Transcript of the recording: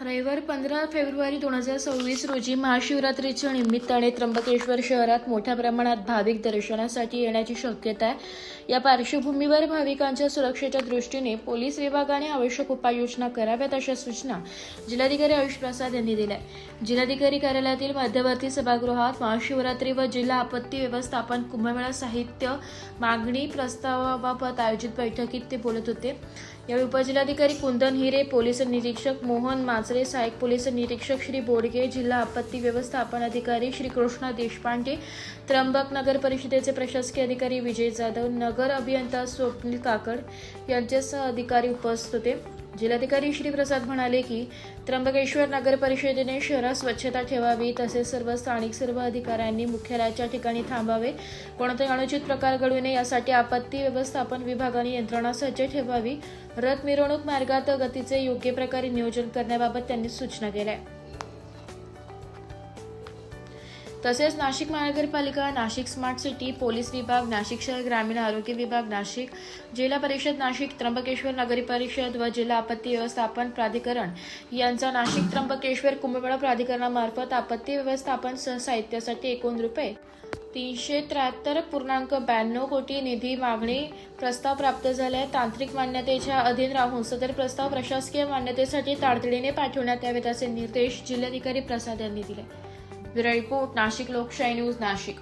रविवार 15 फेब्रुवारी 2026 रोजी महाशिवरात्रीच्या निमित्ताने त्र्यंबकेश्वर शहरात मोठ्या प्रमाणात भाविक दर्शनासाठी येण्याची शक्यता आहे। या पार्श्वभूमीवर भाविकांच्या सुरक्षेच्या दृष्टीने पोलीस विभागाने आवश्यक उपाययोजना कराव्यात अशा सूचना जिल्हाधिकारी आयुष प्रसाद यांनी दिल्या। जिल्हाधिकारी कार्यालयातील मध्यवर्ती सभागृहात महाशिवरात्री व जिल्हा आपत्ती व्यवस्थापन कुंभमेळा साहित्य मागणी प्रस्तावाबाबत आयोजित बैठकीत ते बोलत होते। यावेळी उपजिल्हाधिकारी कुंदन हिरे, पोलीस निरीक्षक मोहन माचरे, सहाय्यक पोलीस निरीक्षक श्री बोडगे, जिल्हा आपत्ती व्यवस्थापन अधिकारी श्री कृष्णा देशपांडे, त्र्यंबक नगर परिषदेचे प्रशासकीय अधिकारी विजय जाधव, नगर अभियंता स्वप्नील काकड यांच्यासह अधिकारी उपस्थित होते। जिल्हाधिकारी श्री प्रसाद म्हणाले की त्र्यंबकेश्वर नगर परिषदेने शहरात स्वच्छता ठेवावी, तसेच सर्व अधिकाऱ्यांनी मुख्यालयाच्या ठिकाणी थांबावे, कोणताही अनुचित प्रकार घडू नये यासाठी आपत्ती व्यवस्थापन विभागाने यंत्रणा सज्ज ठेवावी। रथ मिरवणूक मार्गात गतीचे योग्य प्रकारे नियोजन करण्याबाबत त्यांनी सूचना केल्या। तसेच नाशिक महानगरपालिका, नाशिक स्मार्ट सिटी, पोलीस विभाग, नाशिक शहर ग्रामीण आरोग्य विभाग, नाशिक जिल्हा परिषद नाशिक, त्र्यंबकेश्वर नगरी परिषद व जिल्हा आपत्ती व्यवस्थापन प्राधिकरण यांचा नाशिक त्र्यंबकेश्वर कुंभमेळा प्राधिकरणामार्फत आपत्ती व्यवस्थापन साहित्यासाठी एकूण रुपये 373.92 कोटी निधी मागणी प्रस्ताव प्राप्त झाले। तांत्रिक मान्यतेच्या अधीन राहून सदर प्रस्ताव प्रशासकीय मान्यतेसाठी तातडीने पाठवण्यात यावेत असे निर्देश जिल्हाधिकारी प्रसाद यांनी दिले। ब्युरो रिपोर्ट, नाशिक लोकशाही न्यूज, नाशिक।